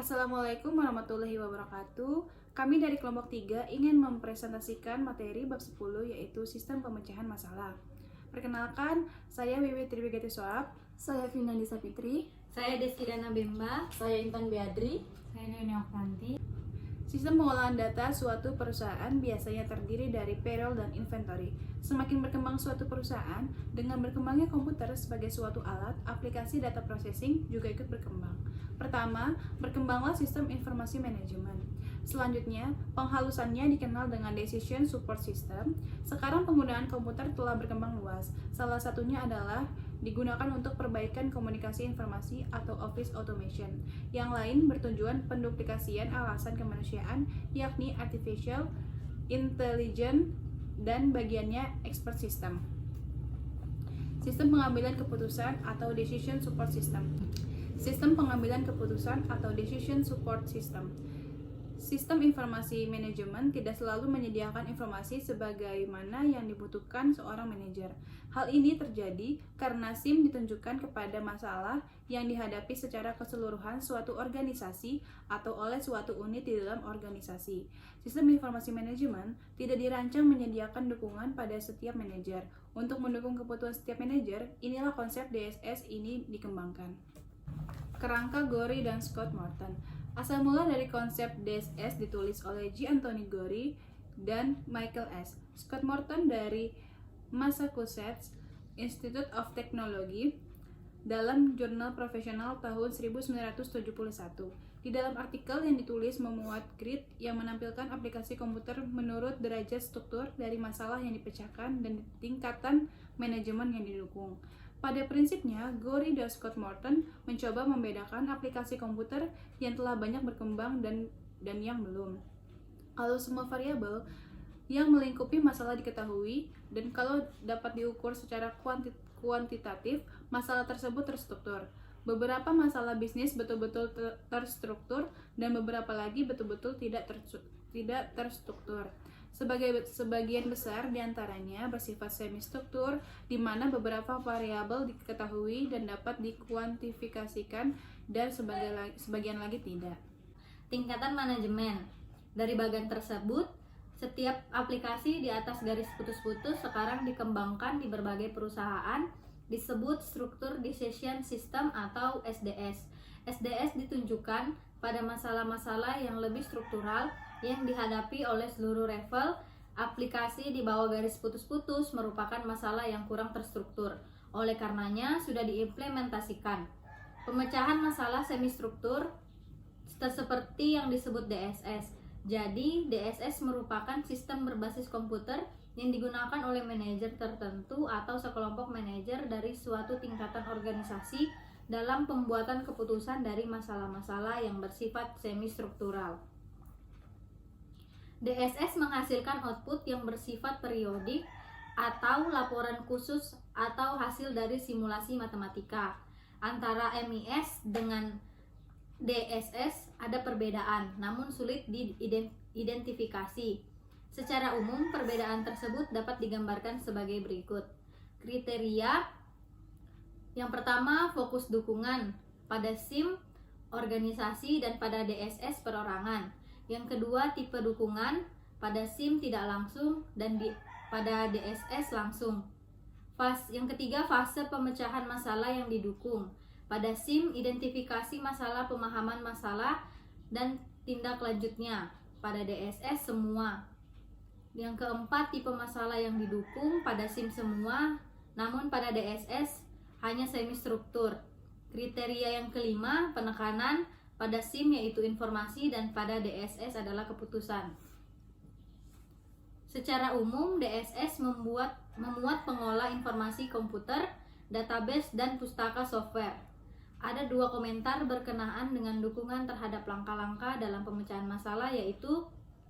Assalamualaikum warahmatullahi wabarakatuh. Kami dari kelompok 3 ingin mempresentasikan materi bab 10 yaitu sistem pemecahan masalah. Perkenalkan, saya Wiwi Tribegati Soab. Saya Vinandisa Fitri. Saya Deskidana Bemba. Saya Intan Beadri. Saya Nuni Oktanti. Sistem pengolahan data suatu perusahaan biasanya terdiri dari payroll dan inventory. Semakin berkembang suatu perusahaan, dengan berkembangnya komputer sebagai suatu alat, aplikasi data processing juga ikut berkembang. Pertama, berkembanglah sistem informasi manajemen. Selanjutnya, penghalusannya dikenal dengan decision support system. Sekarang penggunaan komputer telah berkembang luas. Salah satunya adalah digunakan untuk perbaikan komunikasi informasi atau office automation. Yang lain bertujuan penduplikasian alasan kemanusiaan, yakni artificial intelligence dan bagiannya expert system. Sistem pengambilan keputusan atau decision support system. Sistem pengambilan keputusan atau decision support system. Sistem informasi manajemen tidak selalu menyediakan informasi sebagaimana yang dibutuhkan seorang manajer. Hal ini terjadi karena SIM ditunjukkan kepada masalah yang dihadapi secara keseluruhan suatu organisasi atau oleh suatu unit di dalam organisasi. Sistem informasi manajemen tidak dirancang menyediakan dukungan pada setiap manajer. Untuk mendukung kebutuhan setiap manajer, inilah konsep DSS ini dikembangkan. Kerangka Gorey dan Scott Morton. Asal mula dari konsep DSS ditulis oleh G. Anthony Gorey dan Michael S. Scott Morton dari Massachusetts Institute of Technology dalam jurnal profesional tahun 1971. Di dalam artikel yang ditulis memuat grid yang menampilkan aplikasi komputer menurut derajat struktur dari masalah yang dipecahkan dan tingkatan manajemen yang didukung. Pada prinsipnya, Gorey dan Scott Morton mencoba membedakan aplikasi komputer yang telah banyak berkembang dan yang belum. Kalau semua variabel yang melingkupi masalah diketahui dan kalau dapat diukur secara kuantitatif, masalah tersebut terstruktur. Beberapa masalah bisnis betul-betul terstruktur dan beberapa lagi betul-betul tidak terstruktur. Sebagian besar diantaranya bersifat semi-struktur, di mana beberapa variabel diketahui dan dapat dikuantifikasikan, dan sebagian lagi tidak. Tingkatan manajemen. Dari bagian tersebut, setiap aplikasi di atas garis putus-putus sekarang dikembangkan di berbagai perusahaan, disebut struktur decision system atau SDS. SDS ditunjukkan pada masalah-masalah yang lebih struktural yang dihadapi oleh seluruh level aplikasi di bawah garis putus-putus merupakan masalah yang kurang terstruktur. Oleh karenanya sudah diimplementasikan pemecahan masalah semi-struktur seperti yang disebut DSS. Jadi DSS merupakan sistem berbasis komputer yang digunakan oleh manajer tertentu atau sekelompok manajer dari suatu tingkatan organisasi dalam pembuatan keputusan dari masalah-masalah yang bersifat semi-struktural. DSS menghasilkan output yang bersifat periodik atau laporan khusus atau hasil dari simulasi matematika. Antara MIS dengan DSS ada perbedaan, namun sulit diidentifikasi. Secara umum, perbedaan tersebut dapat digambarkan sebagai berikut. Kriteria yang pertama, fokus dukungan pada SIM, organisasi, dan pada DSS perorangan. Yang kedua, tipe dukungan pada SIM tidak langsung dan pada DSS langsung. Yang ketiga, fase pemecahan masalah yang didukung. Pada SIM, identifikasi masalah, pemahaman masalah, dan tindak lanjutnya. Pada DSS, semua. Yang keempat, tipe masalah yang didukung pada SIM semua, namun pada DSS hanya semi-struktur. Kriteria yang kelima, penekanan pada SIM yaitu informasi dan pada DSS adalah keputusan. Secara umum, DSS memuat pengolah informasi komputer, database, dan pustaka software. Ada dua komentar berkenaan dengan dukungan terhadap langkah-langkah dalam pemecahan masalah, yaitu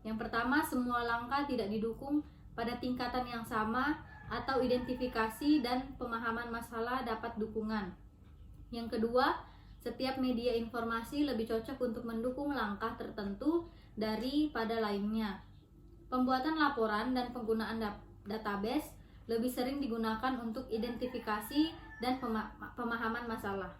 yang pertama, semua langkah tidak didukung pada tingkatan yang sama atau identifikasi dan pemahaman masalah dapat dukungan. Yang kedua, setiap media informasi lebih cocok untuk mendukung langkah tertentu daripada lainnya. Pembuatan laporan dan penggunaan database lebih sering digunakan untuk identifikasi dan pemahaman masalah.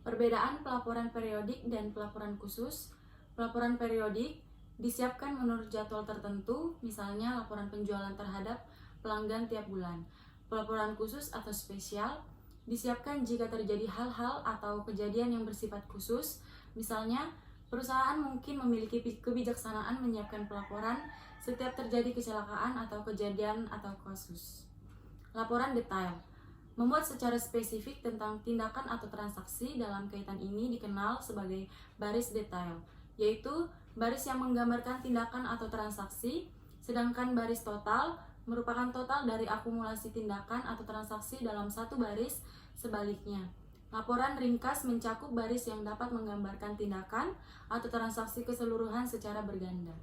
Perbedaan pelaporan periodik dan pelaporan khusus. Pelaporan periodik disiapkan menurut jadwal tertentu, misalnya laporan penjualan terhadap pelanggan tiap bulan. Pelaporan khusus atau spesial disiapkan jika terjadi hal-hal atau kejadian yang bersifat khusus, misalnya perusahaan mungkin memiliki kebijaksanaan menyiapkan pelaporan setiap terjadi kecelakaan atau kejadian atau kasus. Laporan detail membuat secara spesifik tentang tindakan atau transaksi dalam kaitan ini dikenal sebagai baris detail, yaitu baris yang menggambarkan tindakan atau transaksi, sedangkan baris total merupakan total dari akumulasi tindakan atau transaksi dalam satu baris. Sebaliknya, laporan ringkas mencakup baris yang dapat menggambarkan tindakan atau transaksi keseluruhan secara berganda.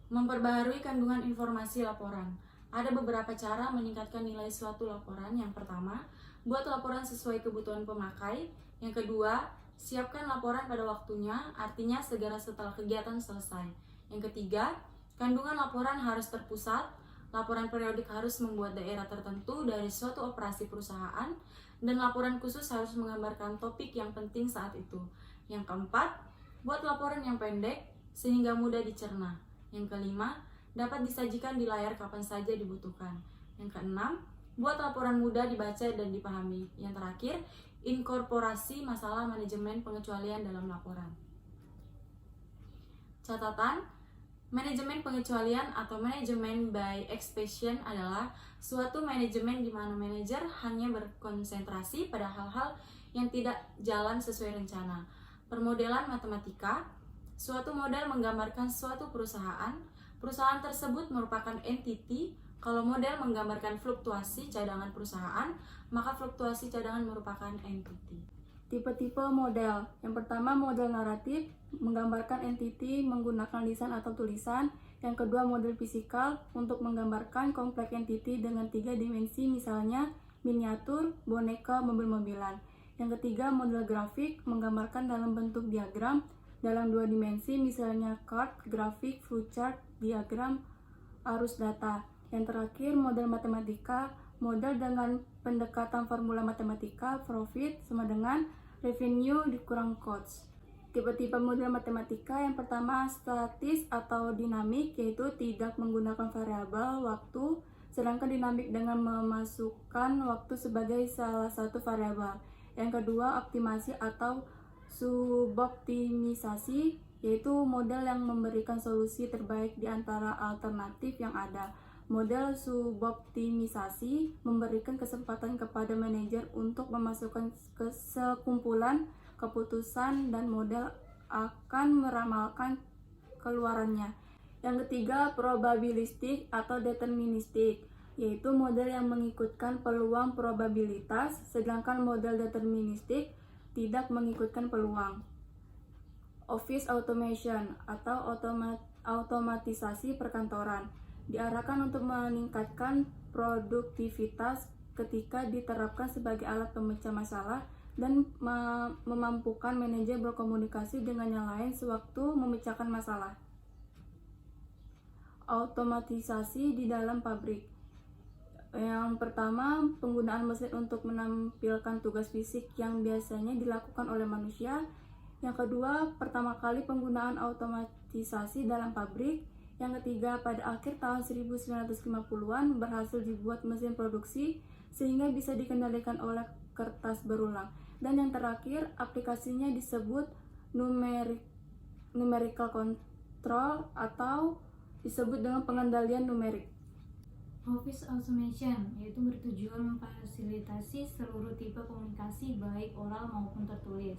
Memperbaharui kandungan informasi laporan. Ada beberapa cara meningkatkan nilai suatu laporan. Yang pertama, buat laporan sesuai kebutuhan pemakai. Yang kedua, siapkan laporan pada waktunya, artinya segera setelah kegiatan selesai. Yang ketiga, kandungan laporan harus terpusat. Laporan periodik harus membuat daerah tertentu dari suatu operasi perusahaan, dan laporan khusus harus menggambarkan topik yang penting saat itu. Yang keempat, buat laporan yang pendek sehingga mudah dicerna. Yang kelima, dapat disajikan di layar kapan saja dibutuhkan. Yang keenam, buat laporan mudah dibaca dan dipahami. Yang terakhir, inkorporasi masalah manajemen pengecualian dalam laporan. Catatan, manajemen pengecualian atau manajemen by exception adalah suatu manajemen di mana manajer hanya berkonsentrasi pada hal-hal yang tidak jalan sesuai rencana. Permodelan matematika, suatu model menggambarkan suatu perusahaan. Perusahaan tersebut merupakan entity. Kalau model menggambarkan fluktuasi cadangan perusahaan, maka fluktuasi cadangan merupakan entity. Tipe-tipe model. Yang pertama, model naratif, menggambarkan entity menggunakan lisan atau tulisan. Yang kedua, model fisikal, untuk menggambarkan kompleks entity dengan 3 dimensi, misalnya miniatur, boneka, mobil-mobilan. Yang ketiga, model grafik, menggambarkan dalam bentuk diagram dalam 2 dimensi, misalnya chart, grafik, flowchart, diagram, arus data. Yang terakhir, model matematika, model dengan pendekatan formula matematika, profit sama dengan revenue dikurang cost. Tipe-tipe model matematika, yang pertama statis atau dinamik, yaitu tidak menggunakan variabel waktu, sedangkan dinamik dengan memasukkan waktu sebagai salah satu variabel. Yang kedua, optimasi atau suboptimisasi, yaitu model yang memberikan solusi terbaik di antara alternatif yang ada. Model suboptimisasi memberikan kesempatan kepada manajer untuk memasukkan sekumpulan keputusan dan model akan meramalkan keluarannya. Yang ketiga, probabilistik atau deterministik, yaitu model yang mengikutkan peluang probabilitas, sedangkan model deterministik tidak mengikutkan peluang. Office automation atau otomatisasi perkantoran diarahkan untuk meningkatkan produktivitas ketika diterapkan sebagai alat pemecah masalah dan memampukan manajer berkomunikasi dengan yang lain sewaktu memecahkan masalah. Otomatisasi di dalam pabrik. Yang pertama, penggunaan mesin untuk menampilkan tugas fisik yang biasanya dilakukan oleh manusia. Yang kedua, pertama kali penggunaan otomatisasi dalam pabrik. Yang ketiga, pada akhir tahun 1950-an berhasil dibuat mesin produksi sehingga bisa dikendalikan oleh kertas berulang. Dan yang terakhir, aplikasinya disebut numerical control atau disebut dengan pengendalian numerik. Office automation, yaitu bertujuan memfasilitasi seluruh tipe komunikasi baik oral maupun tertulis.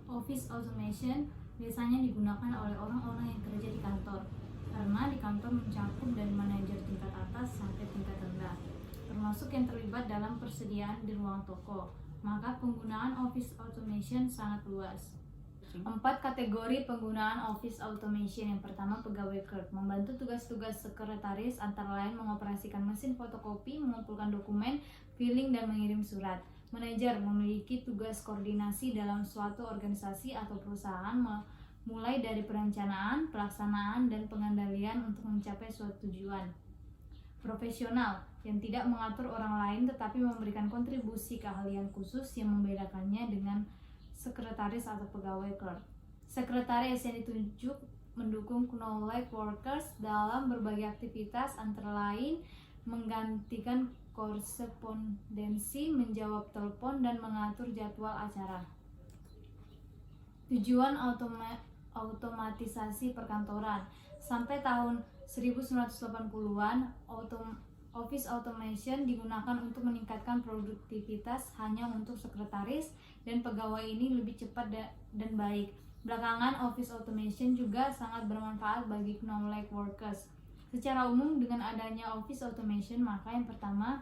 Office automation biasanya digunakan oleh orang-orang yang kerja di kantor, karena di kantor mencakup dari manajer tingkat atas sampai tingkat rendah, termasuk yang terlibat dalam persediaan di ruang toko. Maka penggunaan office automation sangat luas. 4 kategori penggunaan office automation. Yang pertama, pegawai clerk, membantu tugas-tugas sekretaris antara lain mengoperasikan mesin fotokopi, mengumpulkan dokumen, filing, dan mengirim surat. Manajer memiliki tugas koordinasi dalam suatu organisasi atau perusahaan, mulai dari perencanaan, pelaksanaan, dan pengendalian untuk mencapai suatu tujuan. profesional yang tidak mengatur orang lain tetapi memberikan kontribusi keahlian khusus yang membedakannya dengan sekretaris atau pegawai clerk. Sekretaris yang ditunjuk mendukung knowledge workers dalam berbagai aktivitas antara lain menggantikan korespondensi, menjawab telepon, dan mengatur jadwal acara. Tujuan otomatisasi perkantoran. Sampai tahun 1980-an, Office Automation digunakan untuk meningkatkan produktivitas hanya untuk sekretaris dan pegawai ini lebih cepat dan baik. Belakangan, Office Automation juga sangat bermanfaat bagi knowledge workers. Secara umum, dengan adanya Office Automation, maka yang pertama,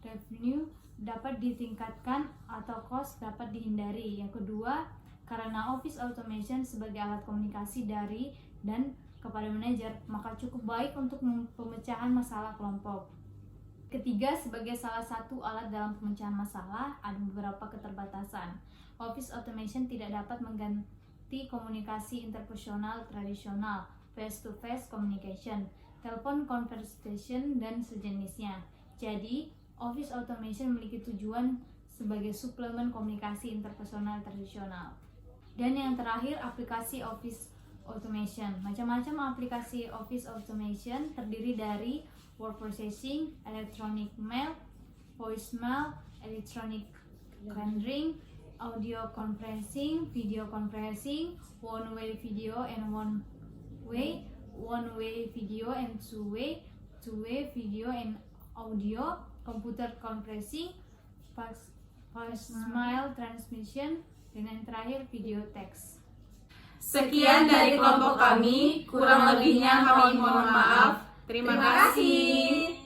revenue dapat ditingkatkan atau cost dapat dihindari. Yang kedua, karena Office Automation sebagai alat komunikasi dari dan kepada manajer, maka cukup baik untuk pemecahan masalah kelompok. Ketiga, sebagai salah satu alat dalam pemecahan masalah, ada beberapa keterbatasan. Office Automation tidak dapat mengganti komunikasi interpersonal tradisional, face-to-face communication, telepon conversation, dan sejenisnya. Jadi, Office Automation memiliki tujuan sebagai suplemen komunikasi interpersonal tradisional. Dan yang terakhir, aplikasi Office Automation. Macam-macam aplikasi Office Automation terdiri dari word processing, electronic mail, voicemail, electronic rendering, audio conferencing, video conferencing, one-way video and one-way video and two-way video and audio, computer conferencing, voicemail transmission, dan yang terakhir video text. Sekian dari kelompok kami, kurang lebihnya kami mohon maaf. Terima kasih.